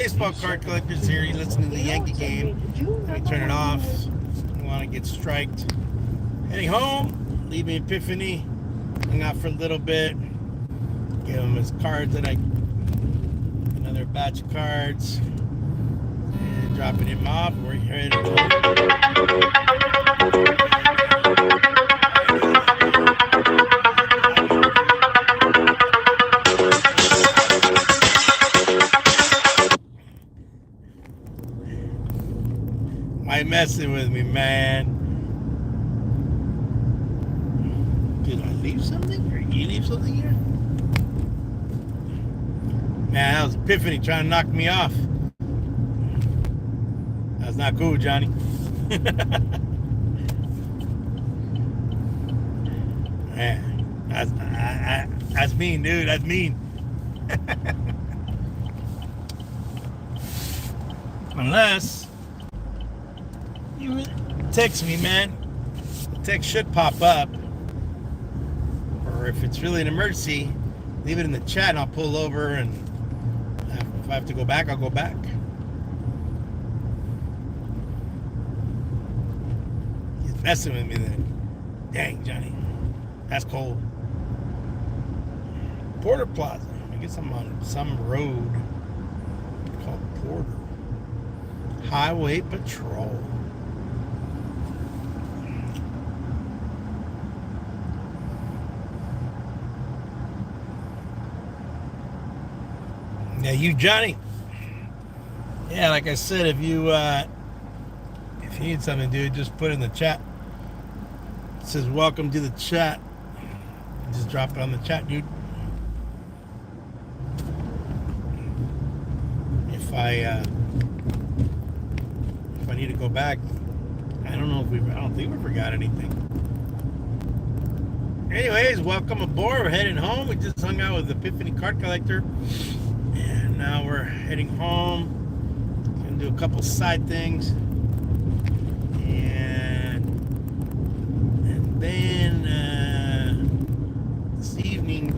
Baseball card collectors here. You listen to the Yankee game. I turn it off. I want to get striked. Heading home. Leaving Epiphany. Hang out for a little bit. Give him his cards that another batch of cards. And dropping him off. We're headed home. Why messing with me, man? Did I leave something? Or you leave something here? Man, that was Epiphany trying to knock me off. That's not cool, Johnny. Man, that's mean, dude. That's mean. Unless you text me, man. Text should pop up. Or if it's really an emergency, leave it in the chat and I'll pull over, and if I have to go back, I'll go back. He's messing with me then. Dang, Johnny. That's cold. Porter Plaza. I guess I'm on some road called Porter. Highway Patrol. Now you, Johnny. Yeah, like I said, if you need something, dude, just put it in the chat. It says welcome to the chat. Just drop it on the chat, dude. If I need to go back, I don't think we forgot anything. Anyways, welcome aboard. We're heading home. We just hung out with the Epiphany Card Collector. And now we're heading home. Gonna do a couple side things. And then this evening,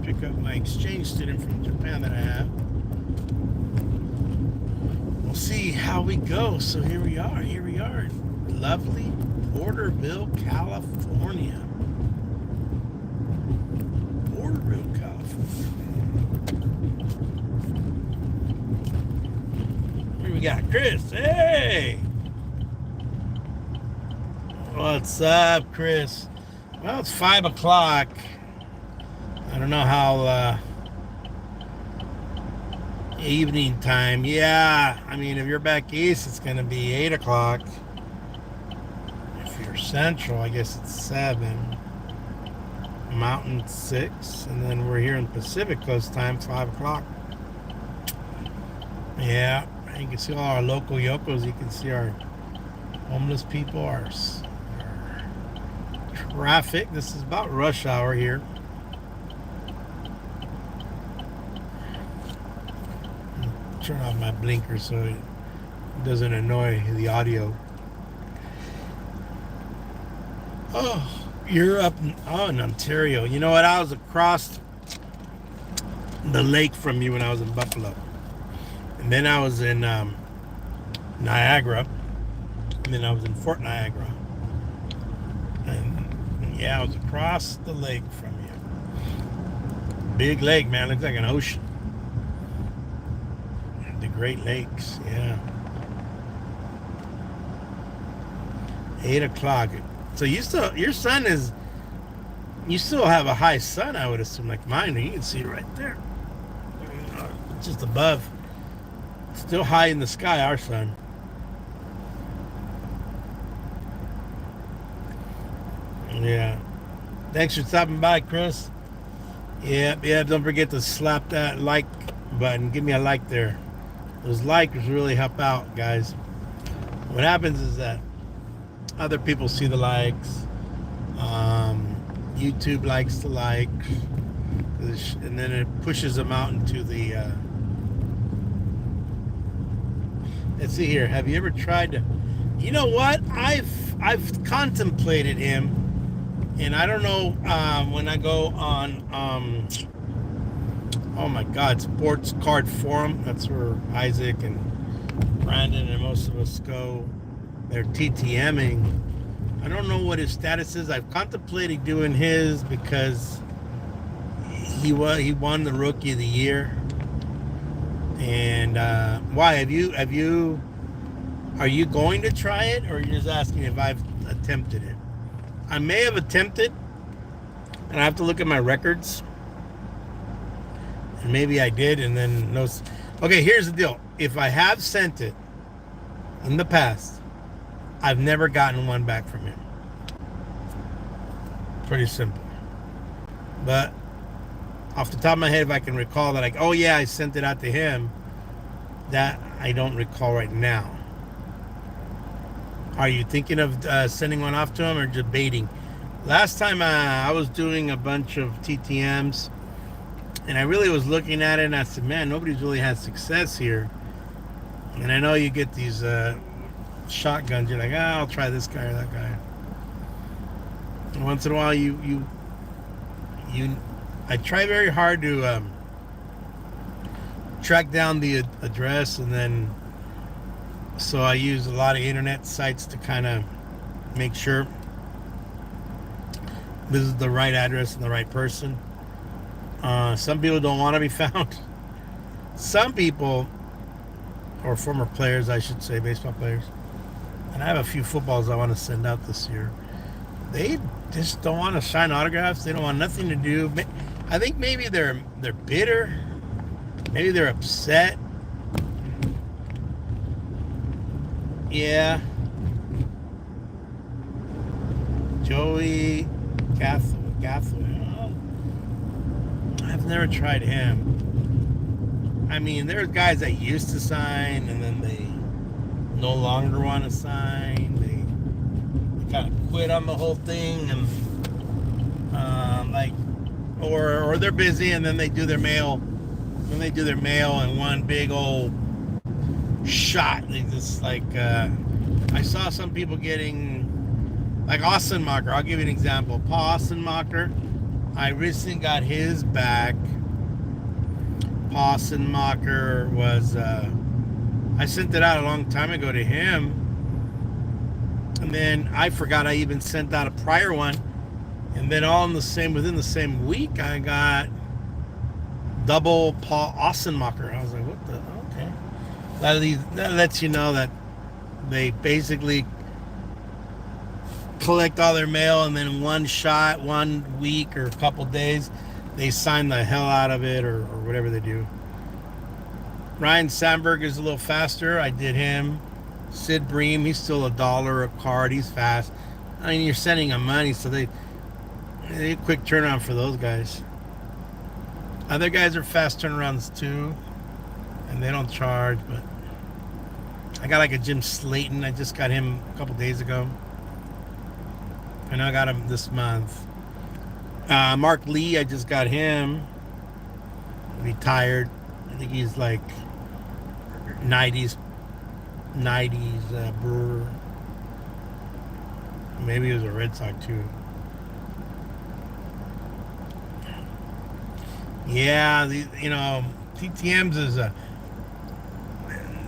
pick up my exchange student from Japan that I have. We'll see how we go. So here we are in lovely Porterville, California. Here we got Chris. Hey! What's up, Chris? Well, it's 5 o'clock. I don't know how evening time. Yeah, I mean, if you're back east, it's going to be 8 o'clock. If you're central, I guess it's 7. Mountain 6, and then we're here in Pacific Coast time, 5 o'clock. Yeah, you can see all our local yokos. You can see our homeless people, our traffic. This is about rush hour here. Turn off my blinker so it doesn't annoy the audio. Oh, you're up in Ontario. You know what? I was across the lake from you when I was in Buffalo. And then I was in Niagara. And then I was in Fort Niagara. And yeah, I was across the lake from you. Big lake, man. Looks like an ocean. The Great Lakes, yeah. 8 o'clock. So you still have a high sun, I would assume, like mine. You can see it right there, just above. Still high in the sky, our sun. Yeah. Thanks for stopping by, Chris. Yeah. Don't forget to slap that like button. Give me a like there. Those likes really help out, guys. What happens is that other people see the likes. YouTube likes the likes, and then it pushes them out into the. Let's see here. Have you ever tried to? You know what? I've contemplated him, and I don't know when I go on Oh my God, Sports Card Forum. That's where Isaac and Brandon and most of us go. They're TTMing. I don't know what his status is. I've contemplated doing his because he won the Rookie of the Year. And why are you going to try it, or are you just asking if I've attempted it? I may have attempted, and I have to look at my records. And maybe I did, and then no. Okay, here's the deal. If I have sent it in the past, I've never gotten one back from him. Pretty simple. But off the top of my head, if I can recall that, like, oh yeah, I sent it out to him, that I don't recall right now. Are you thinking of sending one off to him, or just baiting? Last time I was doing a bunch of TTMs, and I really was looking at it, and I said, man, nobody's really had success here. And I know you get these shotguns. You're like, I'll try this guy or that guy. And once in a while, I try very hard to track down the address, and then so I use a lot of internet sites to kind of make sure this is the right address and the right person. Some people don't want to be found. Some people, or former players, I should say, baseball players, and I have a few footballs I want to send out this year. They just don't want to sign autographs. They don't want nothing to do. I think maybe they're bitter. Maybe they're upset. Yeah. Joey Gathway. I've never tried him. I mean, there's guys that used to sign, and then they no longer want to sign. They kind of quit on the whole thing, and or they're busy, and then they do their mail. When they do their mail in one big old shot, they just like I saw some people getting like Ossenmacher. I'll give you an example. Paul Ossenmacher, I recently got his back. Paul Ossenmacher was I sent it out a long time ago to him, and then I forgot I even sent out a prior one, and then within the same week I got double Paul Ossenmacher. I was like, what the? Okay. That lets you know that they basically collect all their mail, and then one shot, 1 week or a couple days, they sign the hell out of it, or whatever they do. Ryan Sandberg is a little faster. I did him. Sid Bream, he's still $1 a card. He's fast. I mean, you're sending them money, so they quick turnaround for those guys. Other guys are fast turnarounds too, and they don't charge. But I got like a Jim Slayton. I just got him a couple days ago, and I got him this month. Mark Lee, I just got him. Retired. I think he's like 90s Brewer. Maybe he was a Red Sox too. Yeah, TTMs is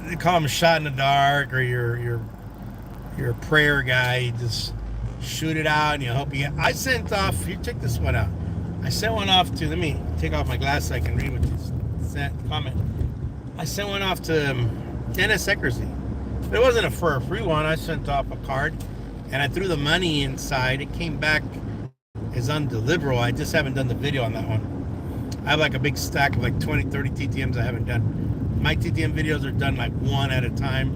they call them shot in the dark, or you're a prayer guy. You just shoot it out and you hope you get. I sent off. Here, check this one out. I sent one off to. Let me take off my glasses so I can read what this comment. I sent one off to Dennis Eckersy. But it wasn't for a free one. I sent off a card, and I threw the money inside. It came back as undeliverable. I just haven't done the video on that one. I have like a big stack of like 20, 30 TTMs I haven't done. My TTM videos are done like one at a time.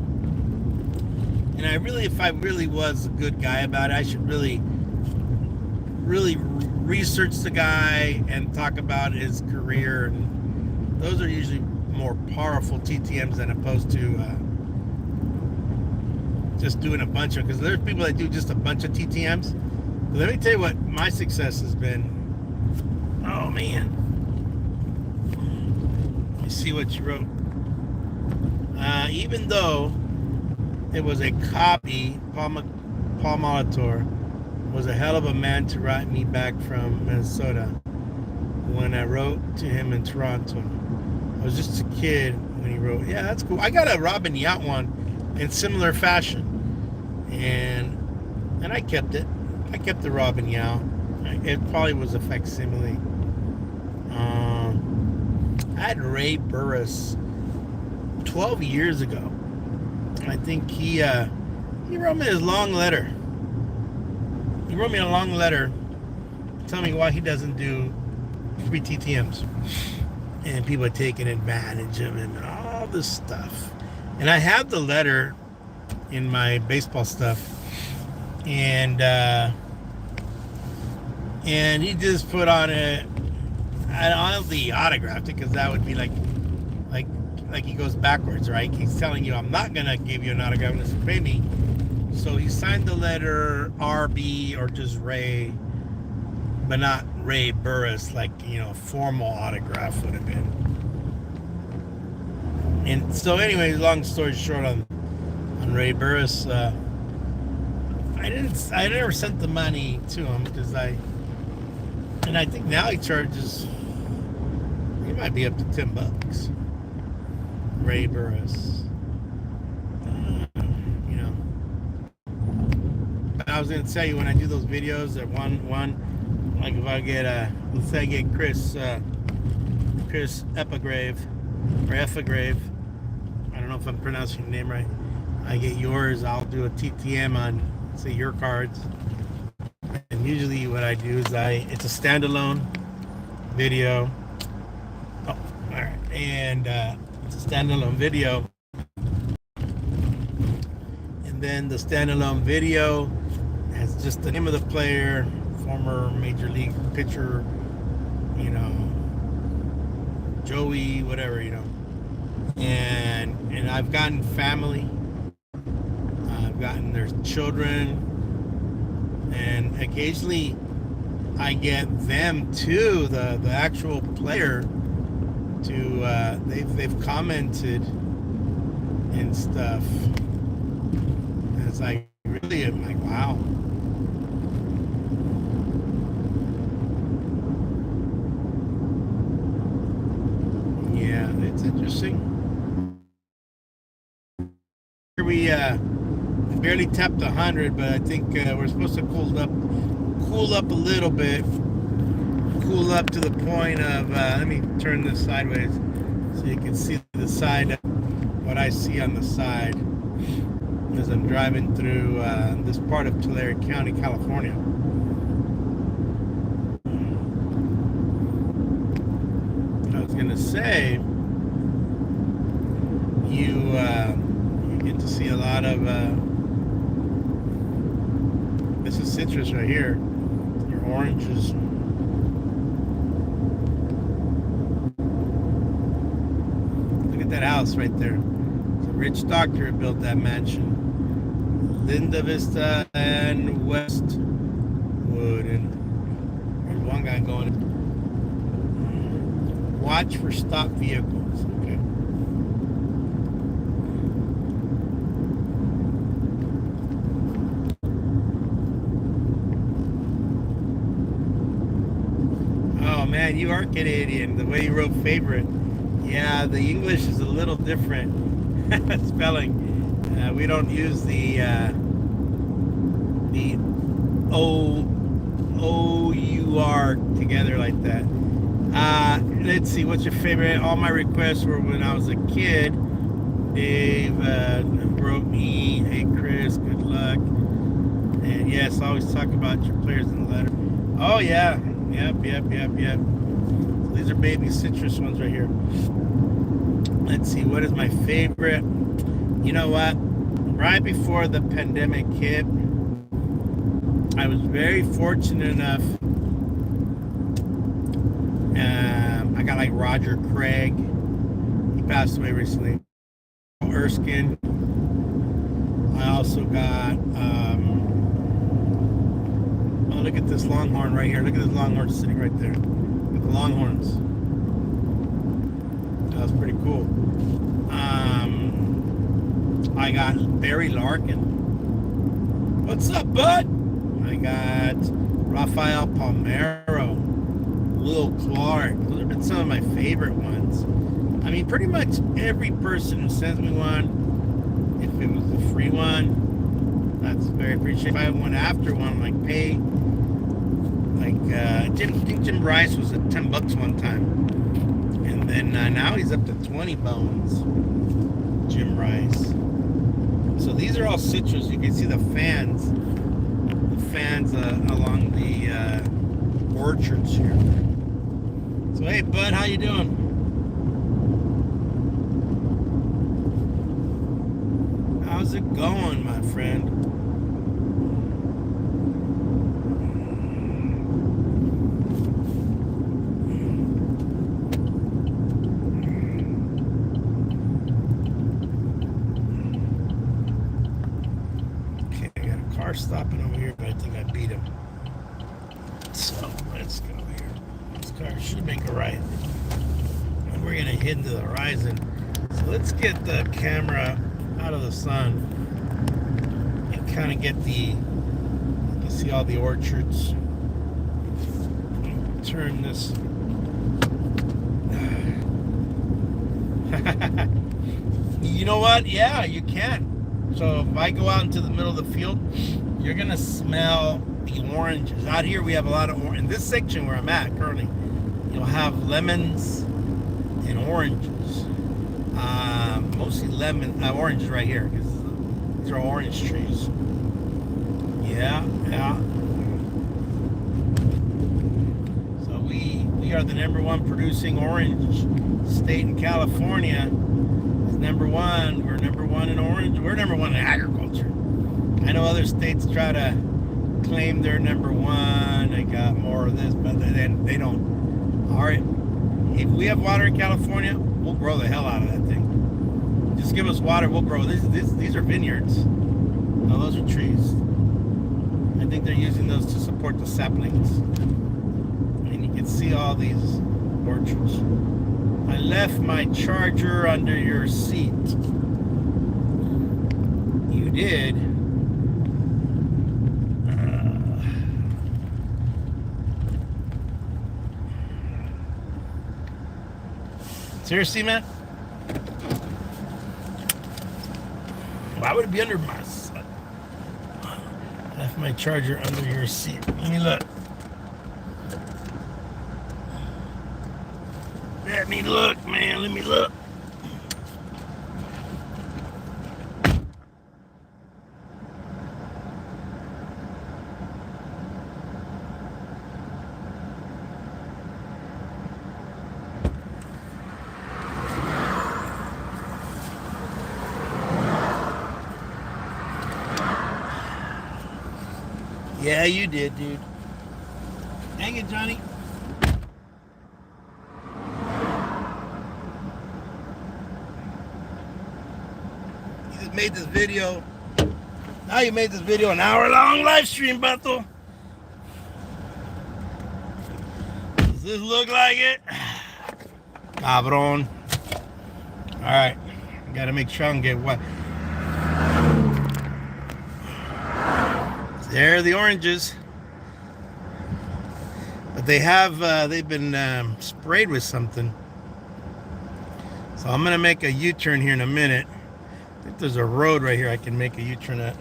And if I really was a good guy about it, I should really research the guy and talk about his career. And those are usually more powerful TTMs than opposed to just doing a bunch of, because there's people that do just a bunch of TTMs. But let me tell you what my success has been. Oh man. See what you wrote. Even though it was a copy, Paul Molitor was a hell of a man to write me back from Minnesota. when I wrote to him in Toronto. I was just a kid when he wrote. Yeah, that's cool. I got a Robin Yount one in similar fashion, and I kept it. I kept the Robin Yount. It probably was a facsimile. I had Ray Burris 12 years ago. I think he wrote me his long letter. He wrote me a long letter telling me why he doesn't do free TTMs. And people are taking advantage of him and all this stuff. And I have the letter in my baseball stuff. And he just put on it. I don't think he autographed it because that would be like he goes backwards, right? He's telling you, I'm not gonna give you an autograph unless you pay me. So he signed the letter RB or just Ray, but not Ray Burris, like, a formal autograph would have been. And so, anyways, long story short, on Ray Burris, I never sent the money to him because I think now he charges. He might be up to $10. Ray Burris. But I was gonna tell you, when I do those videos at one, like if I get let's say I get Chris Epigrave or Epigrave. I don't know if I'm pronouncing your name right. I get yours. I'll do a TTM on, say, your cards. And usually what I do is it's a standalone video. Oh, all right. And it's a standalone video. And then the standalone video has just the name of the player, former major league pitcher, Joey, whatever, and I've gotten family, I've gotten their children, and occasionally I get them too, the actual player, to they've commented and stuff, and it's like, really, I'm like, wow. Yeah, it's interesting. We barely tapped 100, but I think we're supposed to cool up a little bit. Cool up to the point of, let me turn this sideways so you can see the side, what I see on the side as I'm driving through this part of Tulare County, California. I was gonna say, you get to see a lot of this is citrus right here, your oranges. Look at that house right there. It's a rich doctor who built that mansion. Linda Vista and Westwood, and there's one guy going, watch for stopped vehicles. Okay. Oh man, you are Canadian. The way you wrote favorite. Yeah, the English is a little different. Spelling. We don't use the O-U-R together like that. Let's see, what's your favorite? All my requests were when I was a kid. Dave wrote me, hey Chris, good luck. And yes, always talk about your players in the letter. Oh yeah, yep. So these are baby citrus ones right here. Let's see, what is my favorite? You know what? Right before the pandemic hit, I was very fortunate enough. I got like Roger Craig. He passed away recently. Erskine. I also got, oh, look at this Longhorn right here. Look at this Longhorn sitting right there. With the Longhorns. That was pretty cool. I got Barry Larkin. What's up, bud? I got Rafael Palmeiro. Will Clark. Those have been some of my favorite ones. I mean, pretty much every person who sends me one, if it was a free one, that's very appreciated. If I went after one, like pay, like I think Jim Rice was at $10 one time, and then now he's up to 20 bones. Jim Rice. So these are all citrus. You can see the fans along the orchards here. So hey, bud, how you doing? How's it going, my friend? Okay, I got a car stopping over here, but I think I beat him. So let's go here. This car should make a right. And we're gonna head into the horizon. So let's get the camera out of the sun and kind of get you can see all the orchards. Turn this. You know what? Yeah, you can. So if I go out into the middle of the field, you're gonna smell the oranges. Out here we have a lot of in this section where I'm at currently, you'll have lemons and oranges. Mostly oranges right here, because these are orange trees. Yeah. So we are the #1 producing orange state in California. It's #1. We're #1 in orange. We're #1 in agriculture. I know other states try to claim they're #1. They got more of this, but they don't. All right, if we have water in California, we'll grow the hell out of that thing. Just give us water, we'll grow. These are vineyards. No, those are trees. I think they're using those to support the saplings. And you can see all these orchards. I left my charger under your seat. You did. Seriously, man? Why would it be under my... Left my charger under your seat. Let me look. Let me look, man. Let me look. Yeah, you did, dude. Dang it, Johnny. You just made this video. Now you made this video an hour-long live stream, Bato. Does this look like it? Cabron. All right. Gotta make sure I don't get wet. There are the oranges, but they've been sprayed with something. So I'm gonna make a U-turn here in a minute. I think there's a road right here I can make a U-turn at.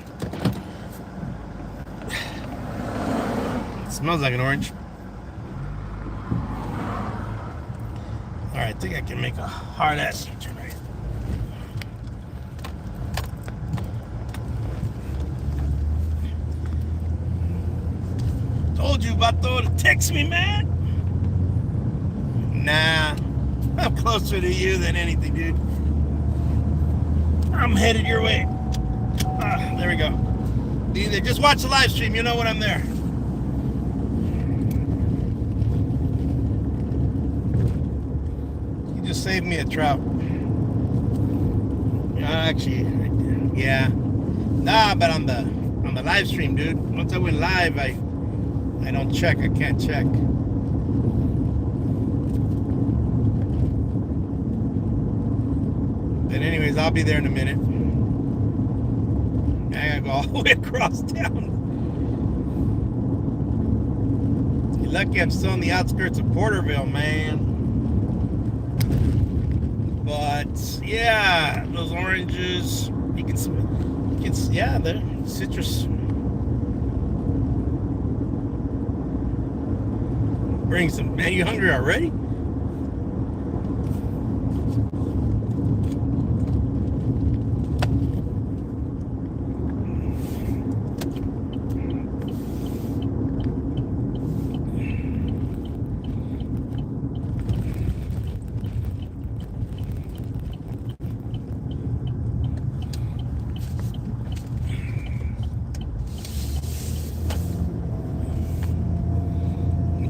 It smells like an orange. All right, I think I can make a hard-ass U-turn right here. Told you about to text me, man. Nah, I'm closer to you than anything, dude. I'm headed your way. There we go. Either just watch the live stream, you know when I'm there. You just saved me a trout. Actually, yeah. Nah, but on the live stream, dude. Once I went live, I don't check. I can't check. But anyways, I'll be there in a minute. I gotta go all the way across town. Lucky I'm still on the outskirts of Porterville, man. But yeah, those oranges, you can yeah, the citrus brings some. Man, you hungry already?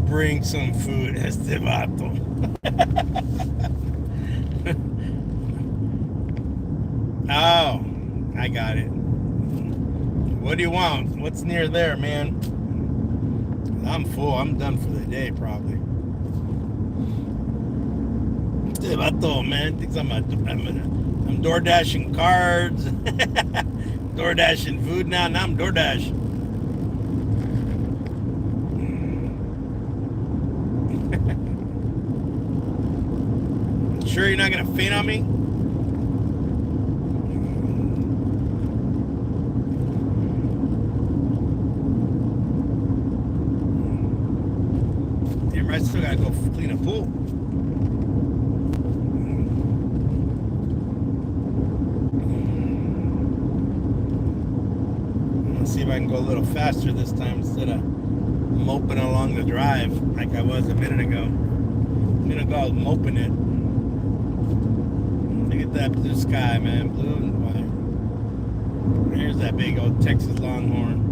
Bring some food, este vato. Oh, I got it. What do you want? What's near there, man? I'm full. I'm done for the day, probably. Este vato, man, thinks I'm door dashing cards, door dashing food now. Now I'm DoorDash. Sure you're not gonna faint on me? Damn right, still gotta go clean a pool. Let's see if I can go a little faster this time instead of moping along the drive like I was a minute ago. A minute ago I was moping it. Look at that blue sky, man. Blue and white. There's that big old Texas Longhorn.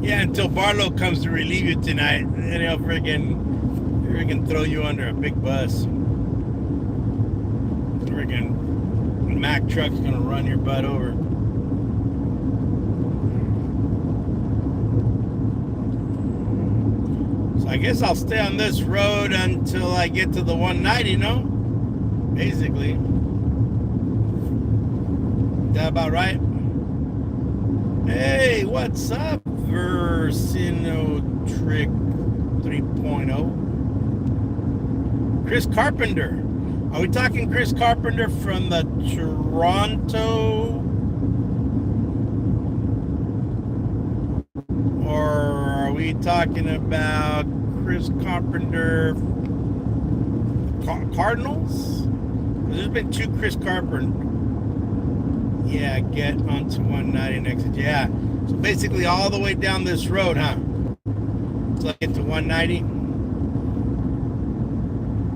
Yeah, until Barlow comes to relieve you tonight, then he'll friggin' throw you under a big bus. Friggin' Mack truck's gonna run your butt over. I guess I'll stay on this road until I get to the 190, no? Basically. Is that about right? Hey, what's up, Versino Trick 3.0? Chris Carpenter. Are we talking Chris Carpenter from the Toronto? Or are we talking about Chris Carpenter Cardinals? There's been two Chris Carpenter. Yeah, get onto 190 next. Yeah, so basically all the way down this road, huh? So I get to 190.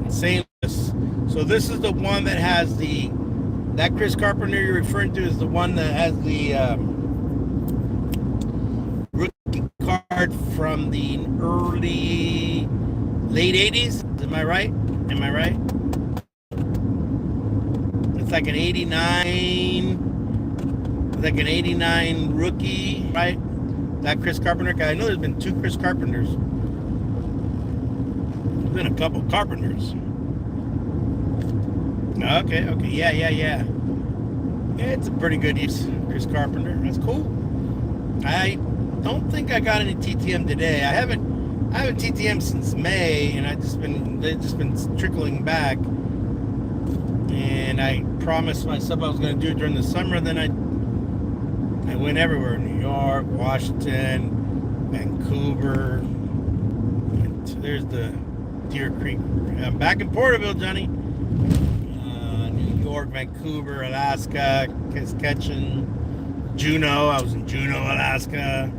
St. Louis. So this is the one that has that Chris Carpenter you're referring to is the one that has the rookie card from the late 80s. Am I right? It's like an 89. It's like an 89 rookie, right? That Chris Carpenter guy. I know there's been two Chris Carpenters. There's been a couple Carpenters. Okay. Yeah. Yeah, it's a pretty good use, Chris Carpenter. That's cool. I don't think I got any TTM today. I haven't TTM since May, and they've just been trickling back. And I promised myself I was going to do it during the summer. Then I went everywhere: New York, Washington, Vancouver. There's the Deer Creek. I'm back in Porterville, Johnny. New York, Vancouver, Alaska, Ketchikan, Juneau. I was in Juneau, Alaska.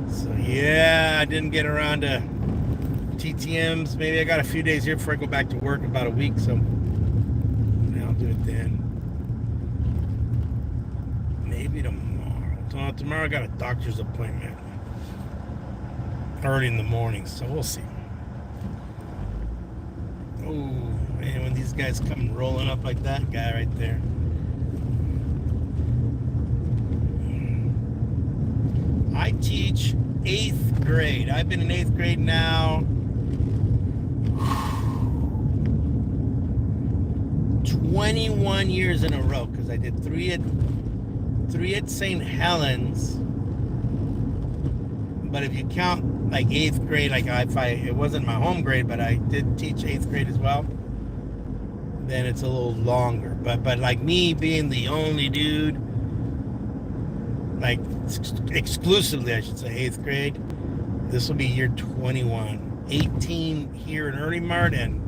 So yeah, I didn't get around to TTMs. Maybe I got a few days here before I go back to work, about a week. So yeah, I'll do it then. Maybe tomorrow. Tomorrow I got a doctor's appointment early in the morning, so we'll see. Oh man, when these guys come rolling up like that guy right there. I teach 8th grade. I've been in 8th grade now 21 years in a row, because I did three at St. Helens. But if you count like 8th grade, like it wasn't my home grade, but I did teach 8th grade as well, then it's a little longer. But like me being the only dude, like exclusively I should say 8th grade, this will be year 21. 18 here in Early Mart and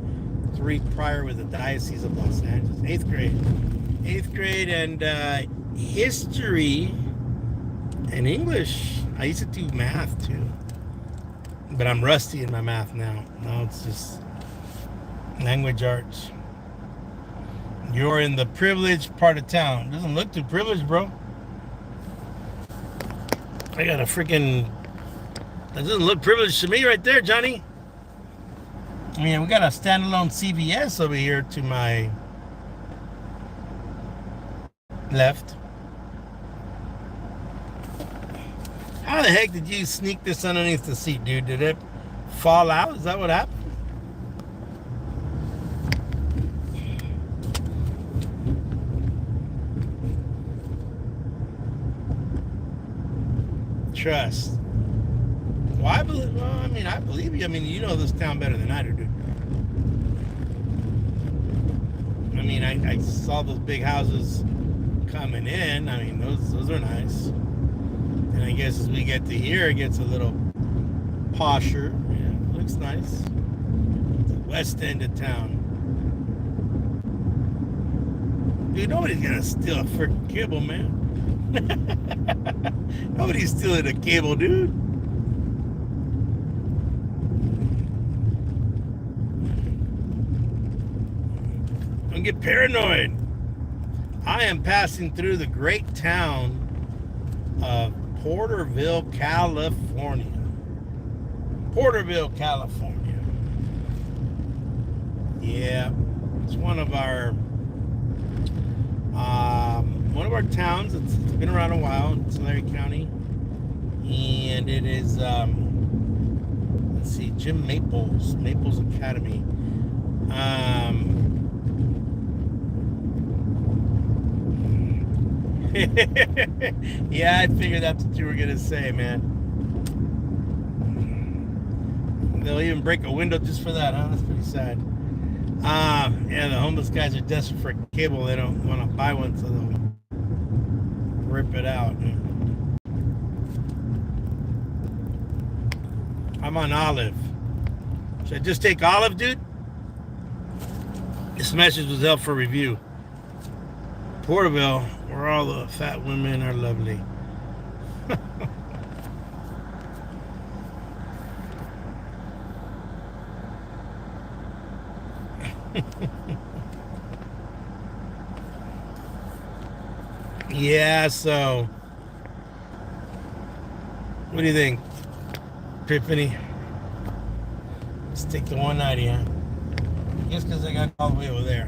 3 prior with the Diocese of Los Angeles. 8th grade and history and English. I used to do math too, but I'm rusty in my math now. Now it's just language arts. You're in the privileged part of town. Doesn't look too privileged, bro. I got a freaking... That doesn't look privileged to me right there, Johnny. I mean, we got a standalone CVS over here to my left. How the heck did you sneak this underneath the seat, dude? Did it fall out? Is that what happened? Trust. Well, I believe you. I mean, you know this town better than I do, dude. I mean, I saw those big houses coming in. I mean, those are nice. And I guess as we get to here, it gets a little posher. Yeah, it looks nice. The west end of town. Dude, nobody's gonna steal a freaking cable, man. Nobody's stealing a cable, dude. Don't get paranoid. I am passing through the great town of Porterville, California. Porterville, California. Yeah, it's one of our towns. It's been around a while in Tulare County, and it is let's see, Jim Maples Academy. Yeah, I figured that's what you were gonna say, man. They'll even break a window just for that, huh? That's pretty sad. Yeah, the homeless guys are desperate for a cable. They don't want to buy one, so they'll rip it out. I'm on Olive. Should I just take Olive, dude? This message was up for review. Porterville, where all the fat women are lovely. Yeah, so what do you think, Epiphany? Let's take the 190, huh? I guess because I got all the way over there.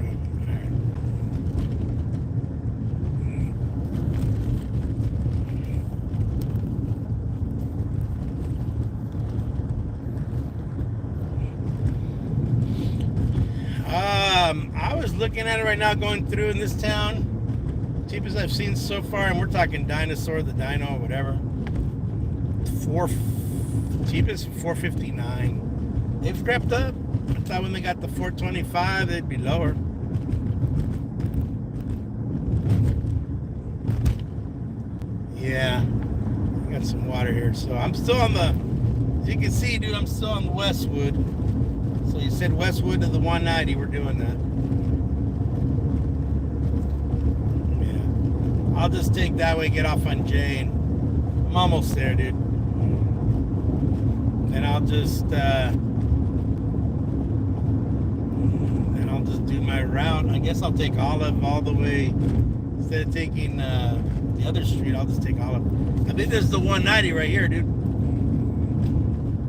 I was looking at it right now, going through in this town. Cheapest I've seen so far, and we're talking dinosaur, the dino, whatever. Cheapest $459. They've crept up. I thought when they got the $425, they'd be lower. Yeah, I got some water here, so I'm still on the. As you can see, dude, I'm still on the Westwood. So you said Westwood to the 190. We're doing that. I'll just take that way, get off on J, and I'm almost there, dude. And I'll just do my route. I guess I'll take Olive all the way. Instead of taking the other street, I'll just take Olive. I think this is the 190 right here, dude.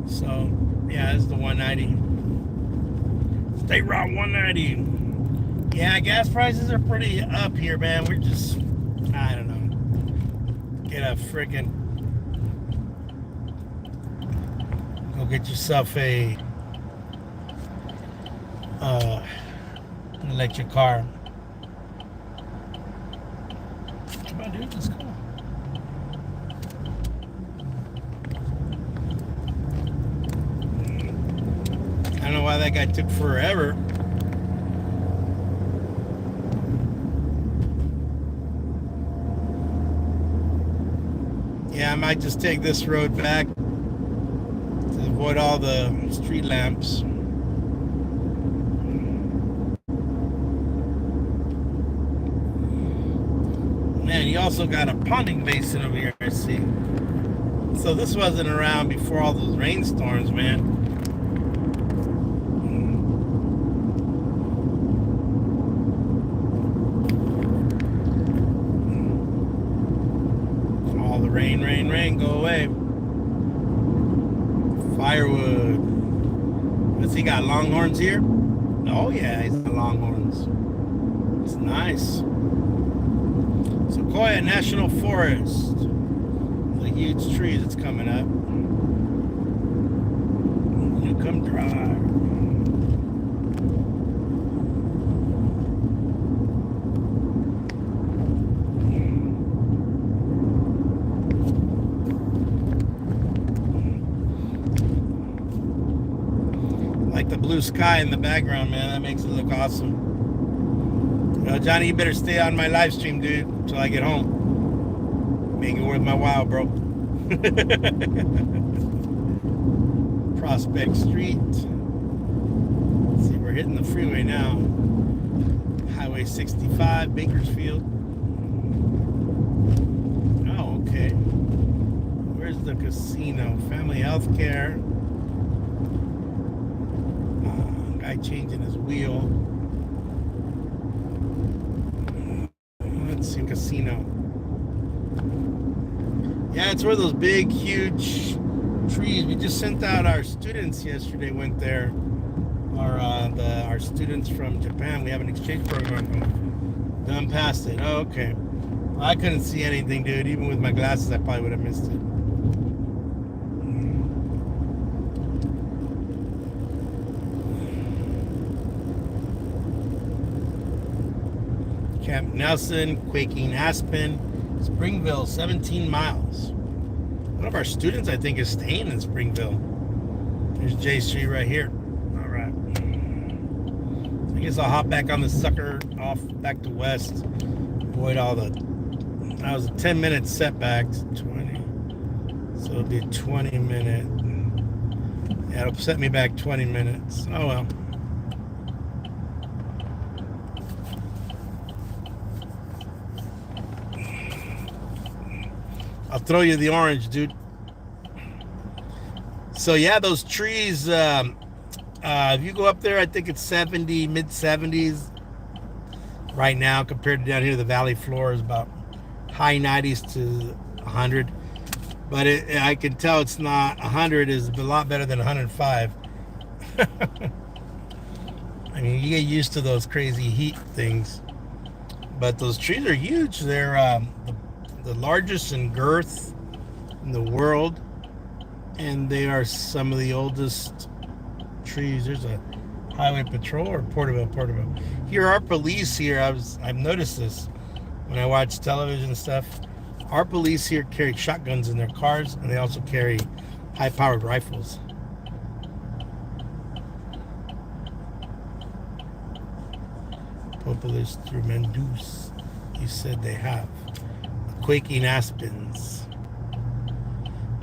So, yeah, this is the 190. State Route 190. Yeah, gas prices are pretty up here, man. We're just... I don't know. Get a freaking... Go get yourself a electric car. dude. Let's go. I don't know why that guy took forever. Yeah, I might just take this road back to avoid all the street lamps. Man, you also got a ponding basin over here, I see. So this wasn't around before all those rainstorms, man. All the rain, go away. Firewood. What's he got, longhorns here? Oh yeah, he's got longhorns. It's nice. Sequoia National Forest. The huge tree that's coming up. Newcomb Drive. Like the blue sky in the background, man. That makes it look awesome. Johnny, you better stay on my live stream, dude, until I get home. Make it worth my while, bro. Prospect Street. Let's see, we're hitting the freeway now. Highway 65, Bakersfield. Oh, okay. Where's the casino? Family health care. Guy changing his wheel. Let's see, casino. Yeah, it's where those big, huge trees. We just sent out our students yesterday. Went there. Our students from Japan. We have an exchange program. Done past it. Oh, okay. I couldn't see anything, dude. Even with my glasses, I probably would have missed it. Camp Nelson, Quaking Aspen, Springville, 17 miles. One of our students, I think, is staying in Springville. There's J Street right here. All right. I guess I'll hop back on the sucker off back to west. Avoid all the... That was a 10-minute setback. 20. So it'll be a 20-minute. Yeah, it'll set me back 20 minutes. Oh, well. I'll throw you the orange, dude. So yeah, those trees, if you go up there, I think it's 70, mid-70s right now compared to down here. The valley floor is about high 90s to 100. But I can tell it's not 100 is a lot better than 105. I mean, you get used to those crazy heat things. But those trees are huge. They're the largest in girth in the world, and they are some of the oldest trees. There's a highway patrol or Porterville. Here are police here. I've noticed this when I watch television and stuff. Our police here carry shotguns in their cars, and they also carry high-powered rifles. Populous through Mendus, you said they have. Quaking Aspens.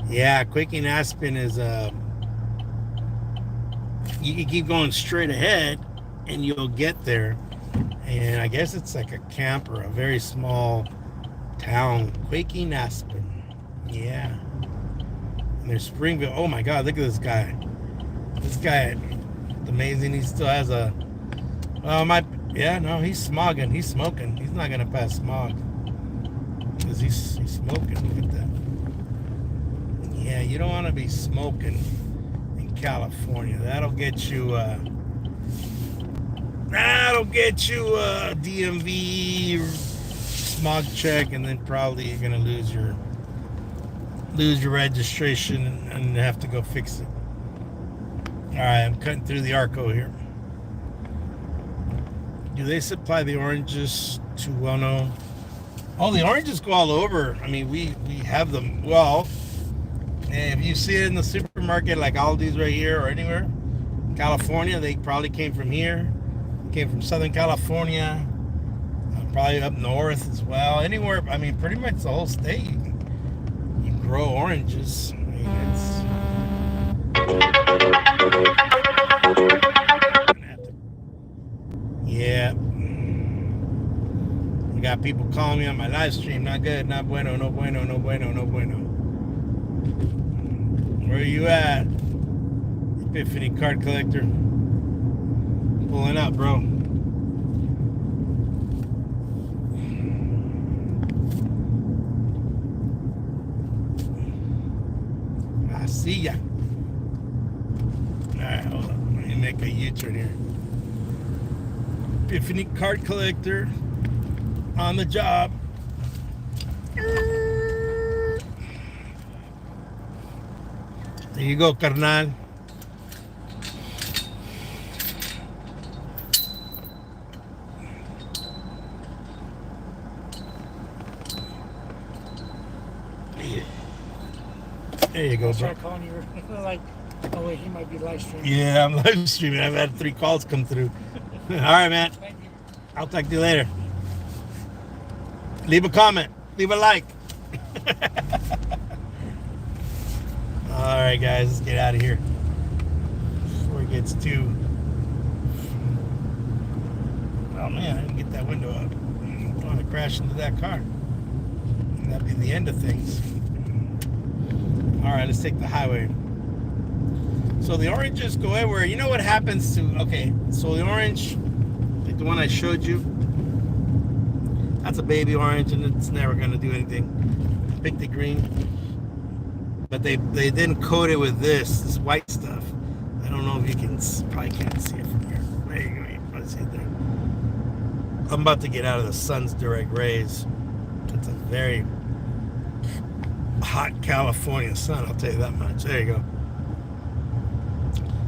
Yeah, Quaking Aspen is you can keep going straight ahead and you'll get there. And I guess it's like a camp or a very small town. Quaking Aspen. Yeah. And there's Springville. Oh my God, look at this guy. This guy is amazing. He still has a yeah, no, he's smogging. He's smoking. He's not gonna pass smog. Because he's smoking. Look at that. Yeah, you don't want to be smoking in California. That'll get you DMV smog check, and then probably you're gonna lose your registration and have to go fix it. All right, I'm cutting through the Arco here. Do they supply the oranges to Wellno? Oh, the oranges go all over. I mean, we have them. Well, if you see it in the supermarket, like Aldi's right here or anywhere, California, they probably came from here. Came from Southern California, probably up north as well. Anywhere, I mean, pretty much the whole state. You grow oranges. I mean, yeah. I got people calling me on my live stream. Not good, not bueno, no bueno, no bueno, no bueno. Where are you at? Epiphany Card Collector. Pulling up, bro. I see ya. Alright, hold on. Let me make a U-turn here. Epiphany Card Collector. On the job. There you go, carnal. There you go, bro. Calling you like, oh wait, he might be live streaming. Yeah, I'm live streaming. I've had 3 calls come through. All right, man. Thank you. I'll talk to you later. Leave a comment. Leave a like. All right, guys, let's get out of here before it gets too. Oh man, I didn't get that window up. I don't want to crash into that car. That'd be the end of things. All right, let's take the highway. So the oranges go everywhere. You know what happens to, okay, so the orange, like the one I showed you, that's a baby orange and it's never going to do anything. Pick the green. But they then coat it with this white stuff. I don't know if you can, probably can't see it from here. There you go, you can probably see it there. I'm about to get out of the sun's direct rays. It's a very hot California sun, I'll tell you that much. There you go.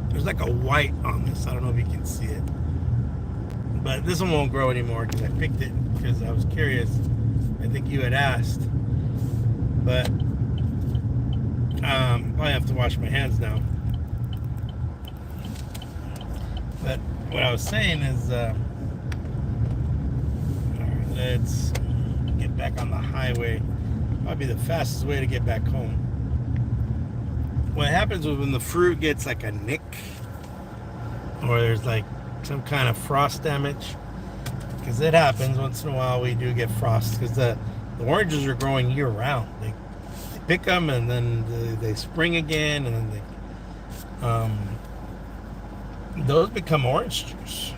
There's like a white on this. I don't know if you can see it. But this one won't grow anymore because I picked it because I was curious. I think you had asked. But probably have to wash my hands now. But what I was saying is, all right, let's get back on the highway. Probably the fastest way to get back home. What happens is when the fruit gets like a nick or there's like some kind of frost damage, because it happens once in a while, we do get frost because the oranges are growing year round. They pick them and then they spring again and then those become orange juice.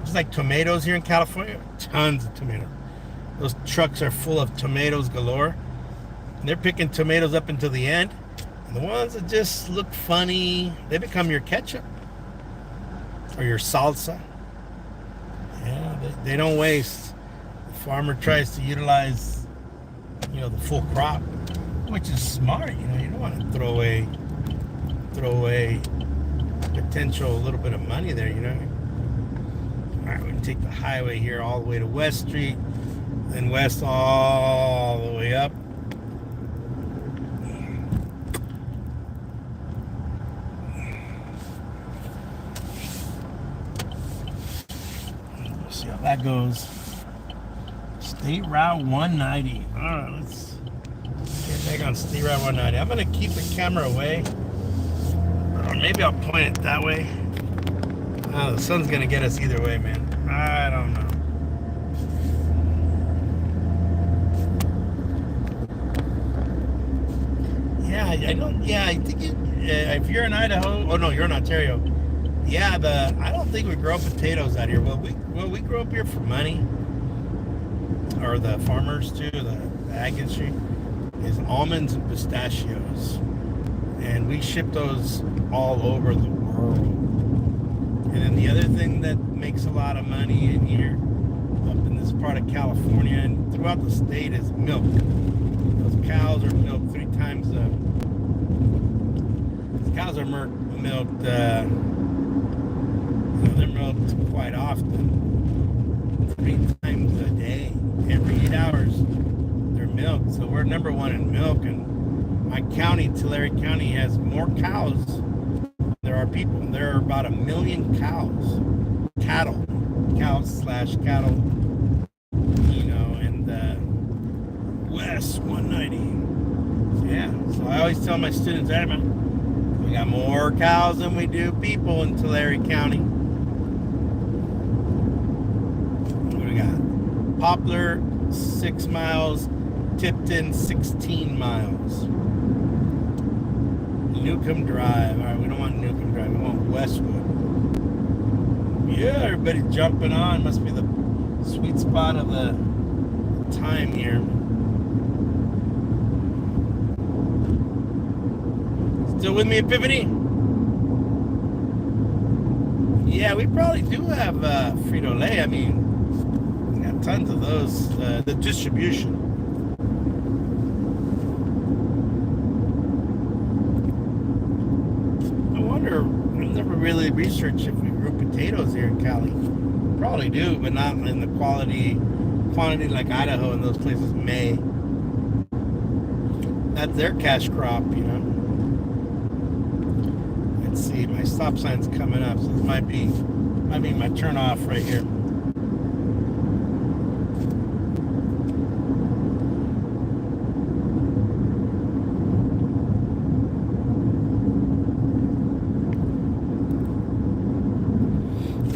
It's like tomatoes here in California. Tons of tomatoes. Those trucks are full of tomatoes galore. And they're picking tomatoes up until the end. And the ones that just look funny, they become your ketchup or your salsa. Yeah, they don't waste. The farmer tries to utilize, the full crop, which is smart. You don't want to throw away potential a little bit of money there. All right, we're gonna take the highway here all the way to West Street. Then west all the way up. We'll see how that goes. State Route 190. All right, let's get back on State Route 190. I'm going to keep the camera away. Or maybe I'll point it that way. The sun's going to get us either way, man. I don't know. Yeah, I don't. Yeah, I think if you're in Idaho, oh no, you're in Ontario. Yeah, I don't think we grow potatoes out here. Well, we grow up here for money, or the farmers too. The ag industry is almonds and pistachios, and we ship those all over the world. And then the other thing that makes a lot of money in here, up in this part of California and throughout the state, is milk. Those cows are milked 3 times cows are milked, they're milked quite often, 3 times a day, every milk. So we're number one in milk, and my county, Tulare County, has more cows than there are people. There are about 1 million cows, cows/cattle, and West 190. Yeah, so I always tell my students, hey man, we got more cows than we do people in Tulare County. What do we got? Poplar, 6 miles. Tipton, 16 miles. Newcomb Drive. All right, we don't want Newcomb Drive. We want Westwood. Yeah, everybody's jumping on. Must be the sweet spot of the time here. Still with me, Epiphany? Yeah, we probably do have Frito-Lay. I mean, we got tons of those. The distribution. I've never really researched if we grew potatoes here in Cali. Probably do, but not in the quantity like Idaho and those places may. That's their cash crop, Let's see, my stop sign's coming up, so this might be my turn off right here.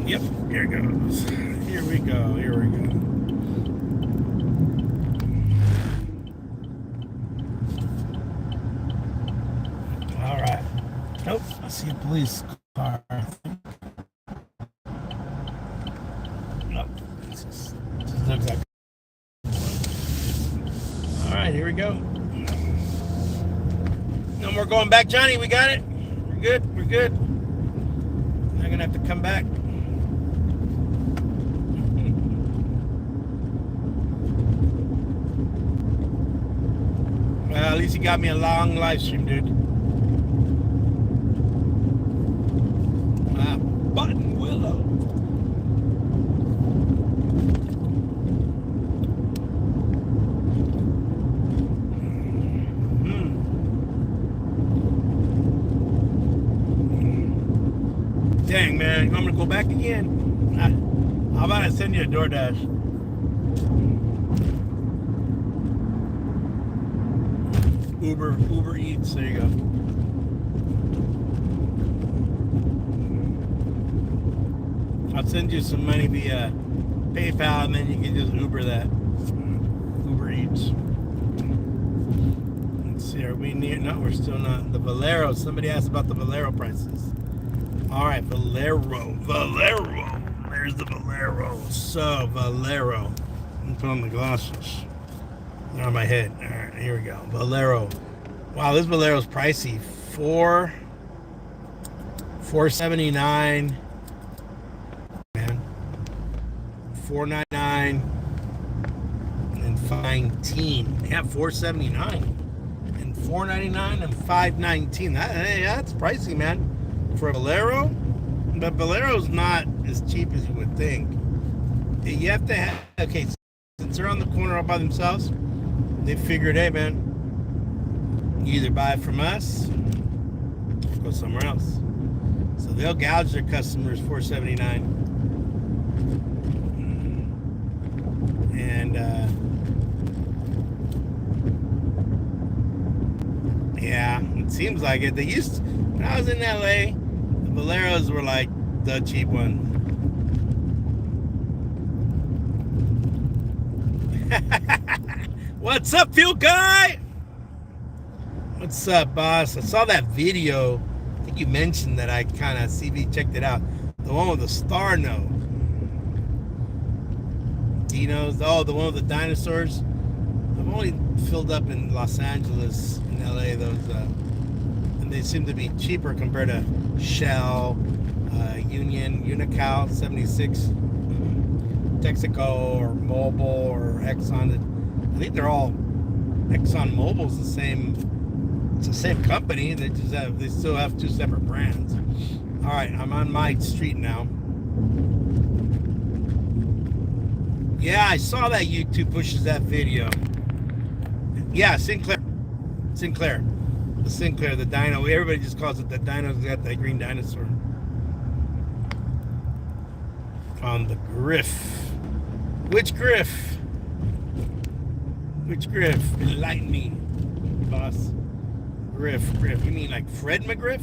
Yep, here it goes. Here we go. All right. Nope, I see a police car. Nope, this looks like. All right, here we go. No more going back, Johnny. We got it. We're good. Not gonna have to come back. Well, at least you got me a long live stream, dude. Button Willow. Dang, man. You want me to go back again? How about I send you a DoorDash? Uber Eats, there you go. I'll send you some money via PayPal, and then you can just Uber that. Uber Eats. Let's see, are we near? No, we're still not. The Valero. Somebody asked about the Valero prices. All right, Valero. There's the Valero. So, Valero. Let me put on the glasses. They're on my head. All right, here we go. Valero. Wow, this Valero's pricey. $4.79. Man. $4.99. And $5.19. Yeah, $4.79. And $4.99 and $5.19. That's pricey, man. For a Valero. But Valero's not as cheap as you would think. You have to have, okay, since they're on the corner all by themselves, they figured, hey man, you either buy it from us or go somewhere else. So they'll gouge their customers $4.79. And yeah, it seems like it. They used to, when I was in LA, the Valeros were like the cheap one. What's up, fuel guy? What's up, boss? I saw that video. I think you mentioned that. I kind of CV checked it out. The one with the star nose. Dinos. Oh, the one with the dinosaurs. I've only filled up in Los Angeles, in LA. Those, and they seem to be cheaper compared to Shell, Union, Unical 76, Texaco, or Mobil, or Exxon. I think they're all Exxon Mobil's the same. It's the same company. They still have two separate brands. All right, I'm on my street now. Yeah, I saw that YouTube pushes that video. Yeah, Sinclair. Sinclair. The Sinclair, the dino. Everybody just calls it the dino. It's got that green dinosaur. On the Griff. Which Griff? Which Griff? Enlighten me, boss. Griff. You mean like Fred McGriff?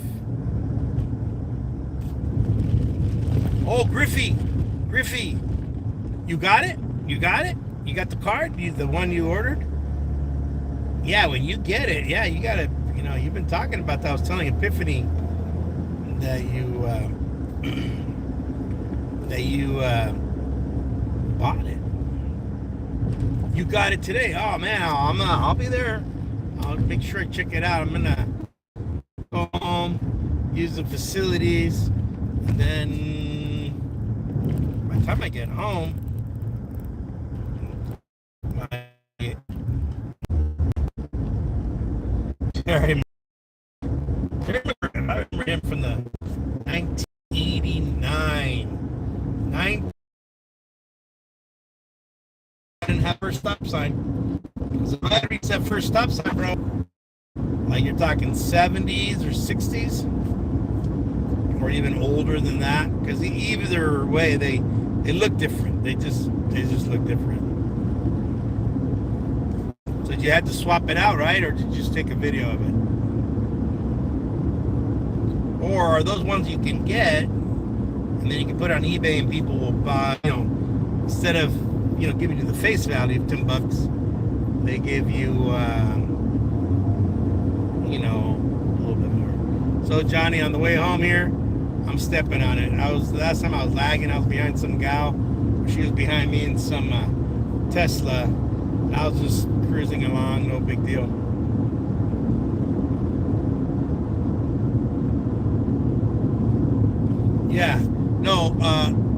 Oh, Griffey. You got it? You got the card? The one you ordered? Yeah, when you get it, yeah, you gotta, you've been talking about that. I was telling Epiphany that you bought it. You got it today. Oh man, I'll be there. I'll make sure I check it out. I'm gonna go home, use the facilities, and then by the time I get home, I remember him from the 1989. Didn't have first stop sign. So if I had to reach that first stop sign, bro, like you're talking 70s or 60s, or even older than that, because either way they look different. They just look different. So you had to swap it out, right? Or did you just take a video of it? Or are those ones you can get and then you can put it on eBay and people will buy, instead of, giving you the face value of $10, they give you, a little bit more. So Johnny, on the way home here, I'm stepping on it. Last time I was lagging, I was behind some gal. She was behind me in some Tesla. I was just cruising along, no big deal. Yeah, no,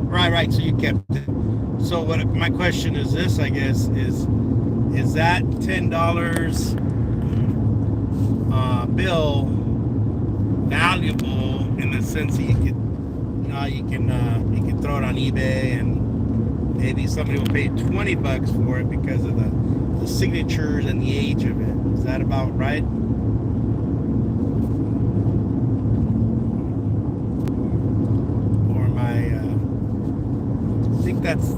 right. So you kept it. So what my question is this, I guess, is that $10 bill valuable in the sense that you can throw it on eBay and maybe somebody will pay $20 for it because of the signatures and the age of it. Is that about right? Or am I think that's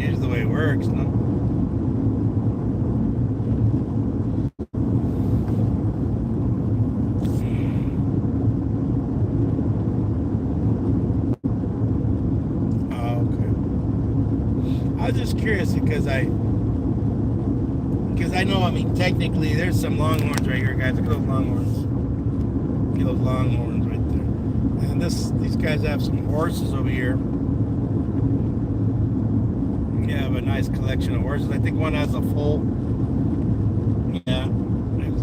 usually the way it works, no? I was just curious because I know, technically there's some longhorns right here, guys. Look at those longhorns. Look at those longhorns right there. And these guys have some horses over here. You have a nice collection of horses. I think one has a full. Yeah, that's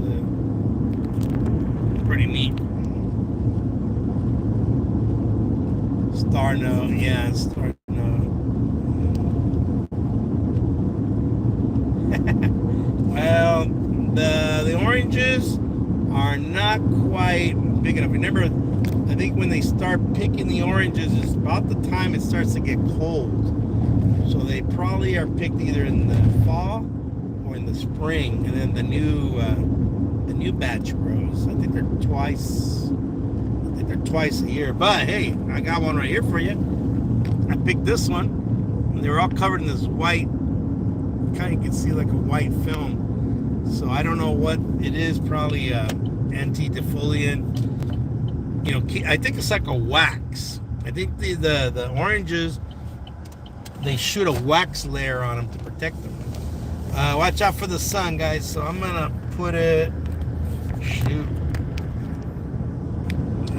pretty neat. Star note, yeah, star note. Well, the oranges are not quite big enough. Remember, I think when they start picking the oranges is about the time it starts to get cold. So they probably are picked either in the fall or in the spring, and then the new batch grows. I think they're twice a year. But hey, I got one right here for you. I picked this one, and they were all covered in this white. Kind of can see like a white film. So I don't know what it is. Probably anti-defoliant. I think it's like a wax. I think the oranges, they shoot a wax layer on them to protect them. Watch out for the sun, guys. So I'm gonna put it. Shoot.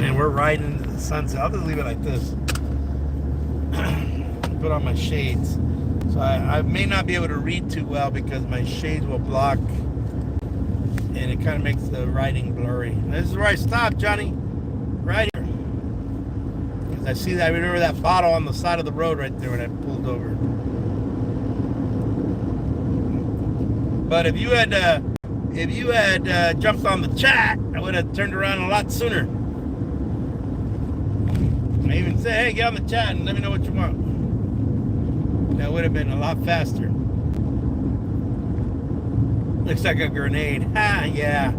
And we're right into the sunset. I'll just leave it like this. Put on my shades. So I may not be able to read too well because my shades will block and it kind of makes the writing blurry. This is where I stopped, Johnny. Right here. Because I see that, I remember that bottle on the side of the road right there when I pulled over. But if you had jumped on the chat, I would have turned around a lot sooner. I even say, hey, get on the chat and let me know what you want. That would have been a lot faster. Looks like a grenade. Ha, yeah.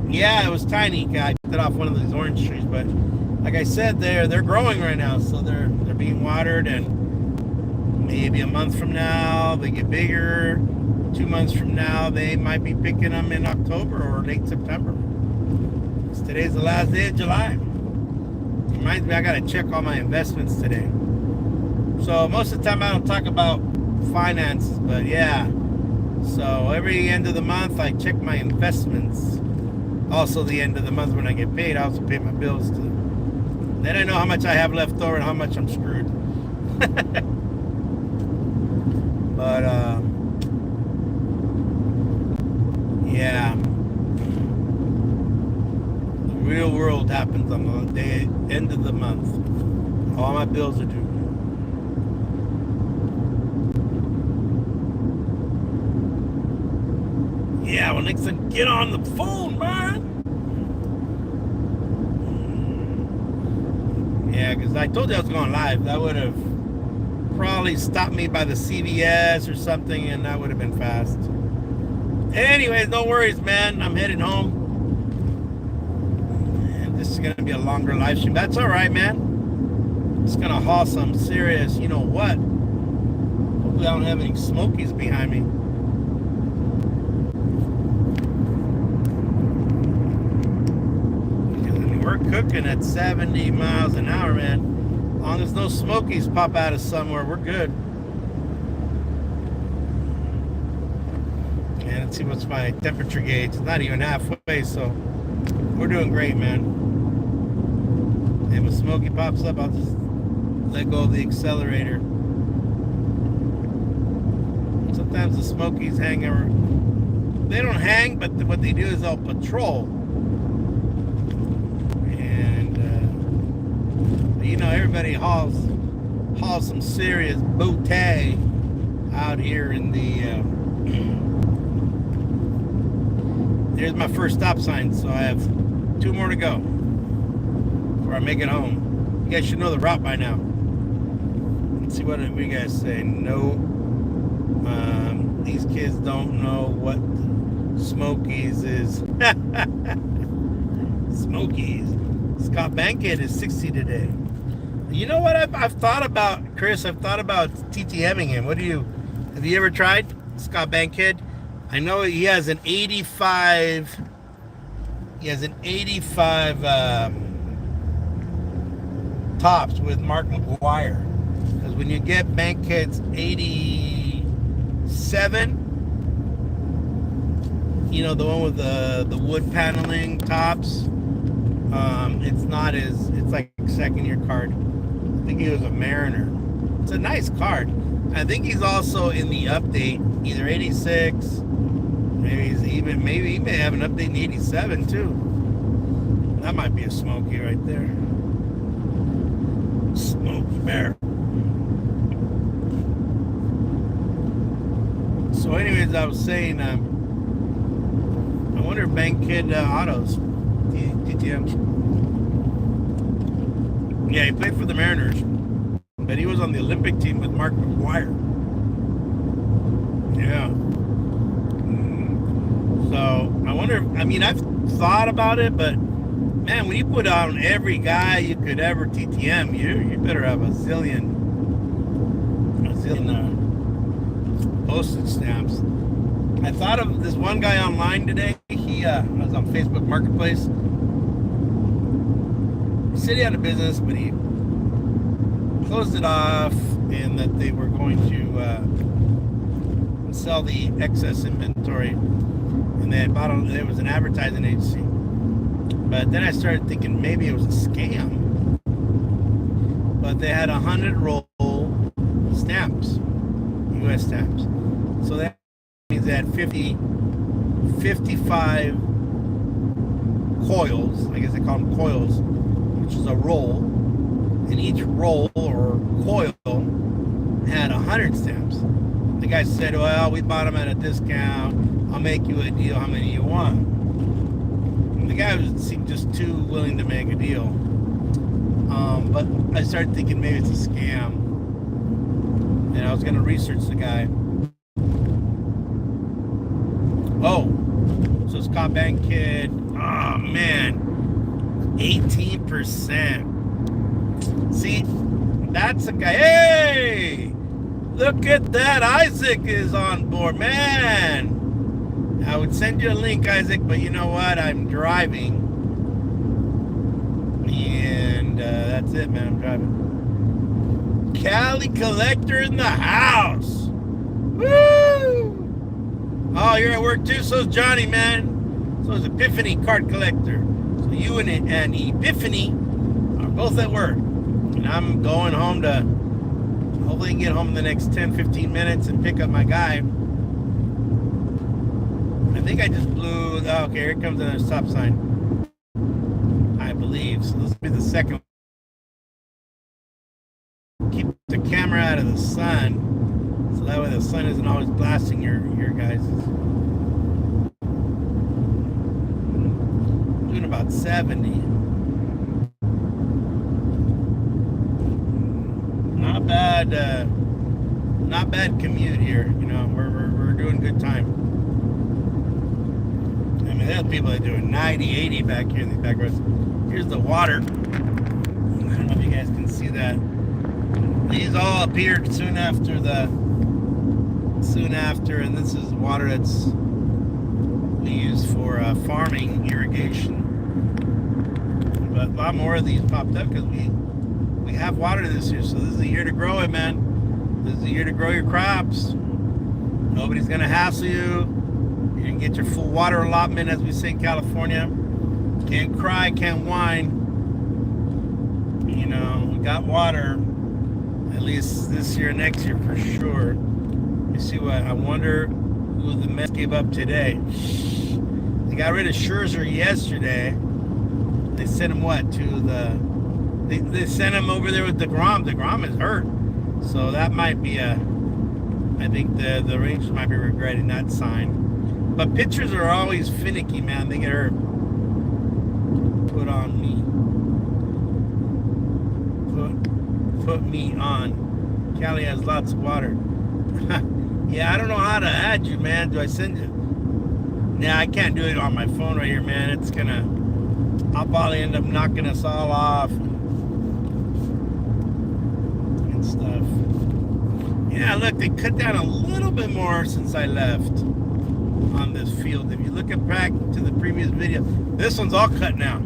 Yeah, it was tiny. I picked it off one of these orange trees, but like I said, they're growing right now, so they're being watered, and maybe a month from now they get bigger. 2 months from now they might be picking them in October or late September. Today's the last day of July. Reminds me, I gotta check all my investments today. So most of the time I don't talk about finances, but yeah. So every end of the month I check my investments. Also the end of the month when I get paid, I also pay my bills too. Then I know how much I have left over and how much I'm screwed. But yeah. The real world happens on the end of the month. All my bills are due. Yeah, well, Nixon, get on the phone, man. Yeah, because I told you I was going live. That would have probably stopped me by the CVS or something, and that would have been fast. Anyways, no worries, man. I'm heading home. And this is going to be a longer live stream. That's all right, man. It's going to haul some serious, you know what? Hopefully I don't have any smokies behind me. We're cooking at 70 miles an hour, man. As long as no smokies pop out of somewhere, we're good. And let's see what's my temperature gauge. It's not even halfway, so we're doing great, man. And when smoky pops up, I'll just let go of the accelerator. Sometimes the smokies hang around. They don't hang, but what they do is they'll patrol. You know, everybody hauls some serious booty out here in the there's my first stop sign, so I have 2 more to go before I make it home. You guys should know the route by now. Let's see what you guys say. No, these kids don't know what Smokies is. Smokies. Scott Bankhead is 60 today. You know what I've thought about, Chris? I've thought about TTMing him. Have you ever tried Scott Bankhead? I know he has an 85. He has an 85 tops with Mark McGuire. Because when you get Bankhead's 87, you know, the one with the wood paneling tops, it's not as, it's like second year card. I think he was a Mariner. It's a nice card. I think he's also in the update, either 86, maybe he may have an update in 87 too. That might be a Smokey right there. Smokey Bear. So anyways, I was saying, I wonder if Bankhead autos, TTM. Yeah, he played for the Mariners, but he was on the Olympic team with Mark McGuire. Yeah. So I wonder, I mean, I've thought about it, but man, when you put on every guy you could ever TTM, you better have a zillion postage stamps. I thought of this one guy online today. He was on Facebook Marketplace. He said he had a business, but he closed it off, and that they were going to sell the excess inventory. And they bought there was an advertising agency. But then I started thinking maybe it was a scam. But they had 100 roll stamps, U.S. stamps. So that means they had 55 coils, I guess they call them coils, which is a roll. And each roll or coil had 100 stamps. The guy said, well, we bought them at a discount. I'll make you a deal. How many you want? And the guy seemed just too willing to make a deal. But I started thinking maybe it's a scam. And I was going to research the guy. Oh, so Scott Bank Kid. Oh man, 18%. See, that's a guy. Hey, look at that. Isaac is on board, man. I would send you a link, Isaac, but you know what? I'm driving. And that's it, man. I'm driving. Cali Collector in the house. Woo! Oh, you're at work too? So's Johnny, man. So is Epiphany Card Collector. So you and Epiphany are both at work. And I'm going home to hopefully get home in the next 10-15 minutes and pick up my guy. I think I just blew. Oh, okay, here comes another stop sign. I believe. So this will be the second. Keep the camera out of the sun, so that way the sun isn't always blasting your guys. Doing about 70. Not bad commute here. You know, we're doing good time. I mean, there's people that are doing 90, 80 back here in the back roads. Here's the water. I don't know if you guys can see that. These all appeared soon after, and this is water that's we use for farming irrigation. But a lot more of these popped up because we have water this year, so this is the year to grow it, man. This is the year to grow your crops. Nobody's gonna hassle you. You can get your full water allotment, as we say in California. Can't cry, can't whine. You know, we got water. At least this year, next year for sure. You see what? I wonder who the Mets gave up today. They got rid of Scherzer yesterday. They sent him what to the? They sent him over there with DeGrom. DeGrom is hurt, so that might be a. I think the Rangers might be regretting that sign. But pitchers are always finicky, man. They get hurt. Put on me. Put me on. Cali has lots of water. Yeah, I don't know how to add you, man. Do I send you? Nah, I can't do it on my phone right here, man. It's gonna. I'll probably end up knocking us all off and stuff. Yeah, look, they cut down a little bit more since I left on this field. If you look back to the previous video, this one's all cut now.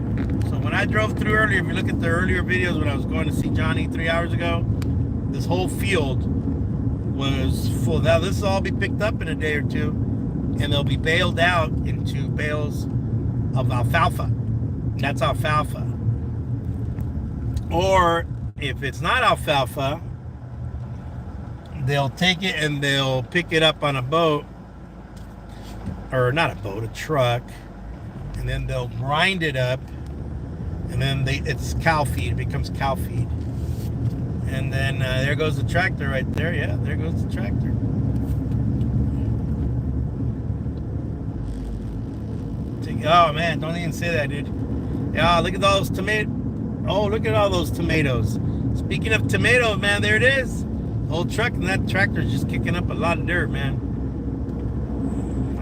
So when I drove through earlier, if you look at the earlier videos when I was going to see Johnny 3 hours ago, this whole field was full. Now this will all be picked up in a day or two, and they'll be baled out into bales of alfalfa. That's alfalfa. Or if it's not alfalfa, they'll take it and they'll pick it up on a boat, or not a boat, a truck, and then they'll grind it up, and then it's cow feed. It becomes cow feed. And then there goes the tractor right there. Yeah, there goes the tractor. Oh man, don't even say that, dude. Yeah, look at all those tomatoes. Oh, look at all those tomatoes. Speaking of tomatoes, man, there it is. Old truck, and that tractor's just kicking up a lot of dirt, man.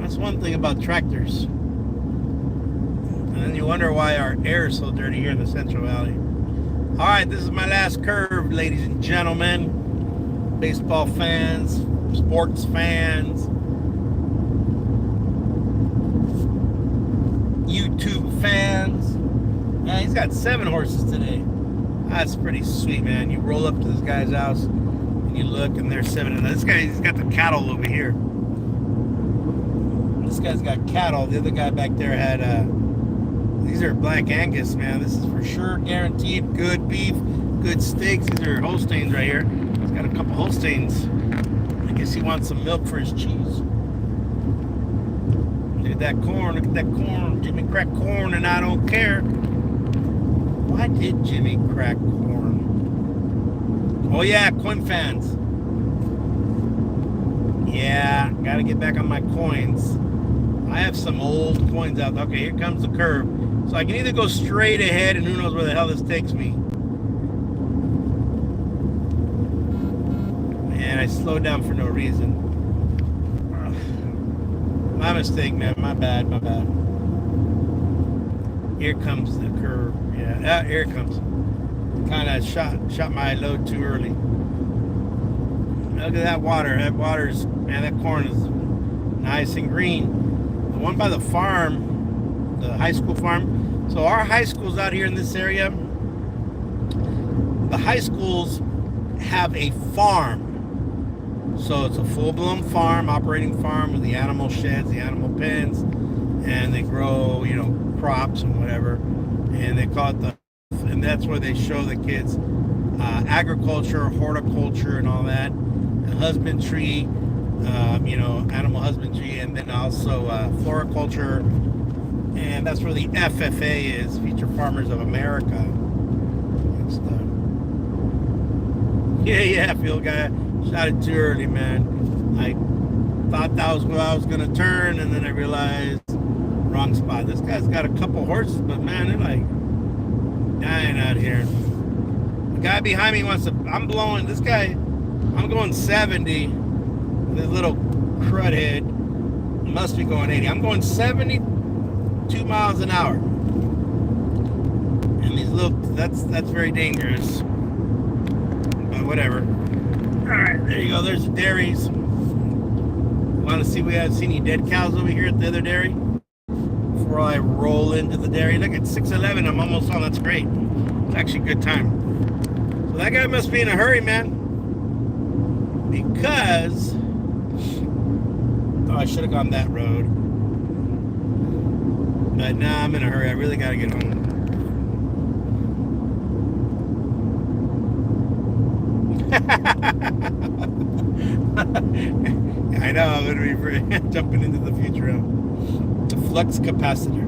That's one thing about tractors. And then you wonder why our air is so dirty here in the Central Valley. All right, this is my last curve, ladies and gentlemen. Baseball fans, sports fans, YouTube fans. Man, he's got 7 horses today. That's pretty sweet, man. You roll up to this guy's house and you look, and there's 7. And this guy, he's got the cattle over here. This guy's got cattle. The other guy back there had these are Black Angus, man. This is for sure guaranteed good beef, good steaks. These are Holsteins right here. He's got a couple Holsteins. I guess he wants some milk for his cheese. Look at that corn. Look at that corn. Jimmy cracked corn, and I don't care. Why did Jimmy crack corn? Oh yeah, coin fans. Yeah, gotta get back on my coins. I have some old coins out. Okay, here comes the curve. So I can either go straight ahead, and who knows where the hell this takes me. Man, I slowed down for no reason. My mistake, man. My bad. Here comes the curve. Yeah, here it comes. Kind of shot my load too early. Look at that water. That water's, man, that corn is nice and green. The one by the farm, the high school farm. So our high schools out here in this area, the high schools have a farm. So it's a full-blown farm, operating farm with the animal sheds, the animal pens, and they grow, crops and whatever. And they call it and that's where they show the kids agriculture, horticulture, and all that, and husbandry, animal husbandry, and then also floriculture. And that's where the FFA is, Future Farmers of America. And stuff. Yeah, field guy. Shot it too early, man. I thought that was where I was going to turn, and then I realized wrong spot. This guy's got a couple horses, but man, they're like dying out here. The guy behind me wants to, I'm going 70. This little crud head must be going 80. I'm going 72 miles an hour. And these little, that's very dangerous. But whatever. Alright, there you go. There's the dairies. Want to see if we have seen any dead cows over here at the other dairy? Before I roll into the dairy. Look, at 6:11. I'm almost on. That's great. It's actually a good time. So that guy must be in a hurry, man. Because I should have gone that road. But now I'm in a hurry. I really got to get home. I know I'm going to be jumping into the future. The flux capacitor.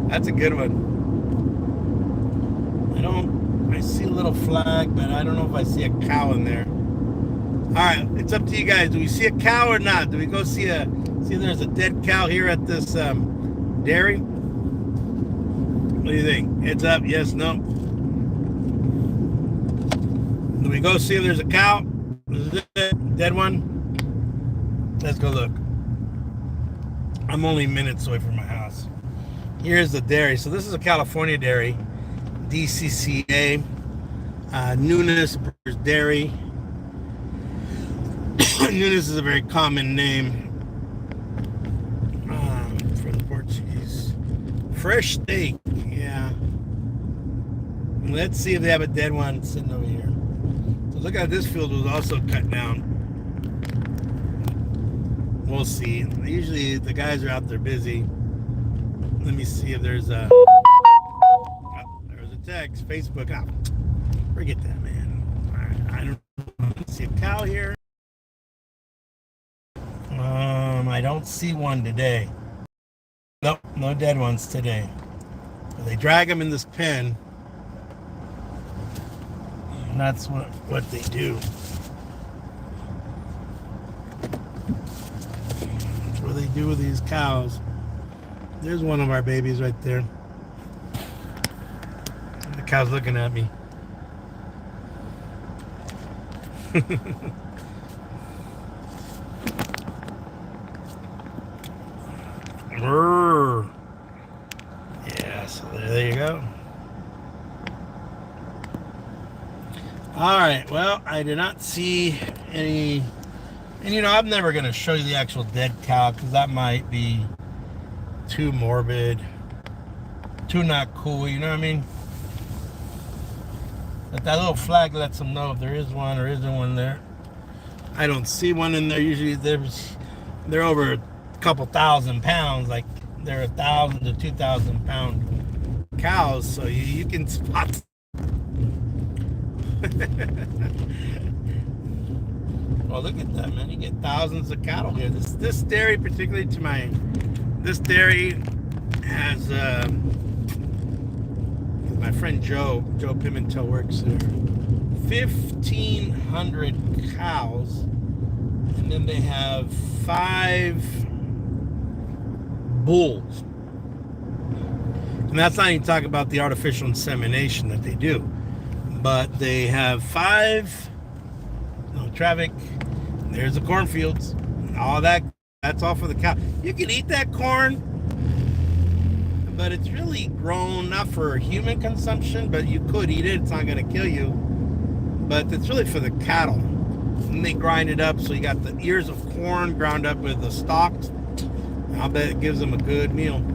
That's a good one. I see a little flag, but I don't know if I see a cow in there. Alright, it's up to you guys. Do we see a cow or not? Do we go see if there's a dead cow here at this dairy? What do you think? Heads up, yes, no? Do we go see if there's a cow? Is it a dead one? Let's go look. I'm only minutes away from my house. Here's the dairy. So this is a California dairy. DCCA. Nunes Dairy. Nunes is a very common name for the Portuguese. Fresh steak. Yeah. Let's see if they have a dead one sitting over here. So look at this field was also cut down. We'll see. Usually the guys are out there busy. Let me see if there's a text. Facebook. Oh, forget that, man. I don't see a cow here. I don't see one today. Nope, no dead ones today. They drag them in this pen. And that's what they do. That's what they do with these cows. There's one of our babies right there. The cow's looking at me. Yeah, so there you go. All right, well, I did not see any, and I'm never going to show you the actual dead cow because that might be too morbid, too not cool, you know what I mean? But that little flag lets them know if there is one or isn't one there. I don't see one in there. Usually they're over a couple thousand pounds, like they're 1,000 to 2,000 pound cows, so you can spot. Well, look at that, man. You get thousands of cattle here. This dairy, particularly this dairy has my friend Joe Pimentel works there. 1,500 cows, and then they have 5 bulls. And that's not even talking about the artificial insemination that they do. But they have 5, no traffic, there's the cornfields, all that That's all for the cow. You can eat that corn, but it's really grown not for human consumption, but you could eat it. It's not going to kill you. But it's really for the cattle. And they grind it up, so you got the ears of corn ground up with the stalks. I'll bet it gives them a good meal,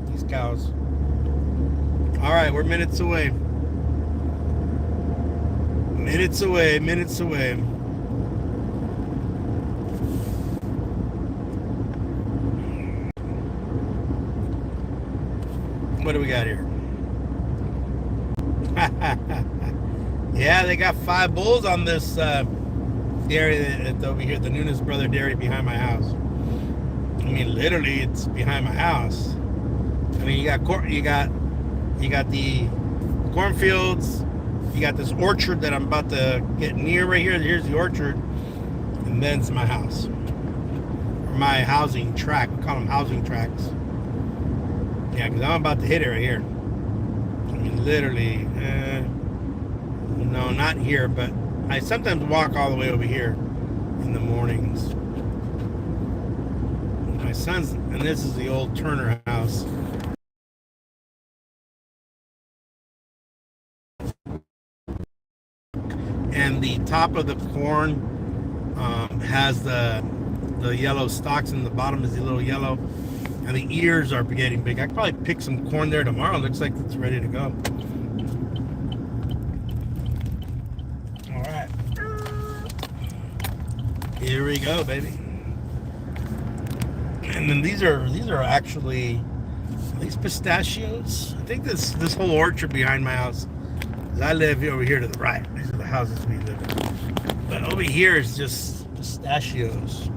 these cows. All right, we're minutes away. Minutes away. What do we got here? Yeah, they got 5 bulls on this dairy that's over here, the Nunes Brother Dairy behind my house. I mean, literally, it's behind my house. I mean, you got the cornfields, you got this orchard that I'm about to get near right here. Here's the orchard, and then it's my house, or my housing tract. We call them housing tracts. Yeah, because I'm about to hit it right here. I mean, literally, no, not here, but I sometimes walk all the way over here in the mornings. My son's, and this is the old Turner house. And the top of the corn has the yellow stalks, and the bottom is the little yellow. And the ears are getting big. I could probably pick some corn there tomorrow. Looks like it's ready to go. All right. Here we go, baby. And then these are actually, these pistachios. I think this whole orchard behind my house, because I live over here to the right. These are the houses we live in. But over here is just pistachios.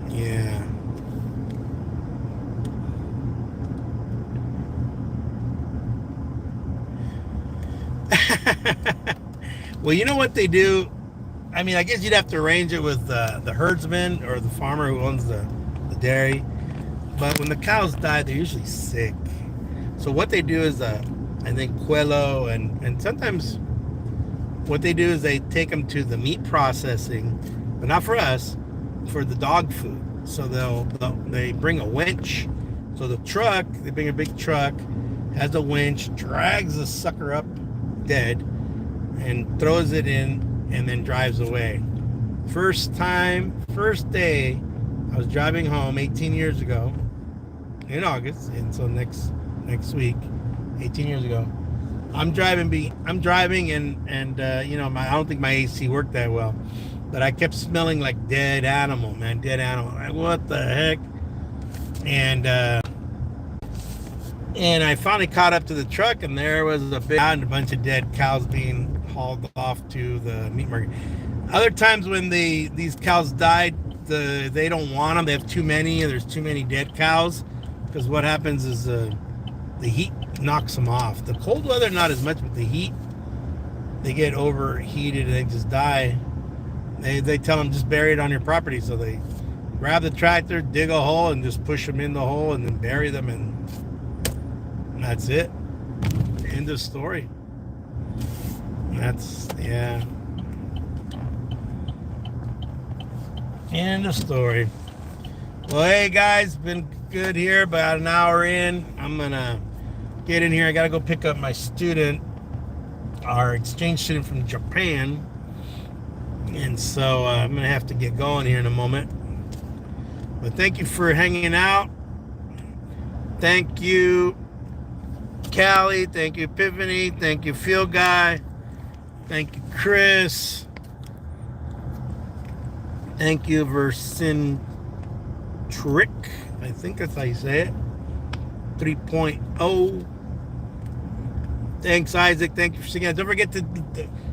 Yeah. Well, you know what they do? I mean, I guess you'd have to arrange it with the herdsman or the farmer who owns the dairy. But when the cows die, they're usually sick. So what they do is, I think, cuelo, and sometimes what they do is they take them to the meat processing, but not for us, for the dog food. So they bring a winch. So the truck, they bring a big truck, has a winch, drags the sucker up dead, and throws it in, and then drives away. First day, I was driving home 18 years ago in August, and so next week, 18 years ago, I'm driving, and you know, I don't think my AC worked that well, but I kept smelling like dead animal, man, dead animal. Like, what the heck? And I finally caught up to the truck, and there was a bunch of dead cows being hauled off to the meat market. Other times when these cows died, they don't want them. They have too many, and there's too many dead cows, because what happens is the heat knocks them off. The cold weather, not as much, but the heat, they get overheated and they just die. They tell them just bury it on your property, so they grab the tractor, dig a hole, and just push them in the hole, and then bury them, and that's it. End of story. Yeah. End of story. Well, hey guys, been good here. About an hour in, I'm gonna get in here. I gotta go pick up my student, our exchange student from Japan, and so I'm gonna have to get going here in a moment. But thank you for hanging out. Thank you, Callie. Thank you, Epiphany. Thank you, Field Guy. Thank you, Chris. Thank you, Versin Trick. I think that's how you say it. 3.0. Thanks, Isaac. Thank you for singing. Don't forget to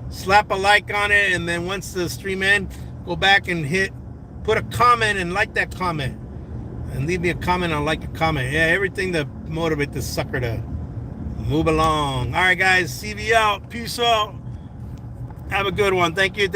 slap a like on it, and then once the stream ends, go back and put a comment and like that comment. And leave me a comment on like a comment. Yeah, everything to motivate this sucker to move along. All right, guys. CV out. Peace out. Have a good one. Thank you.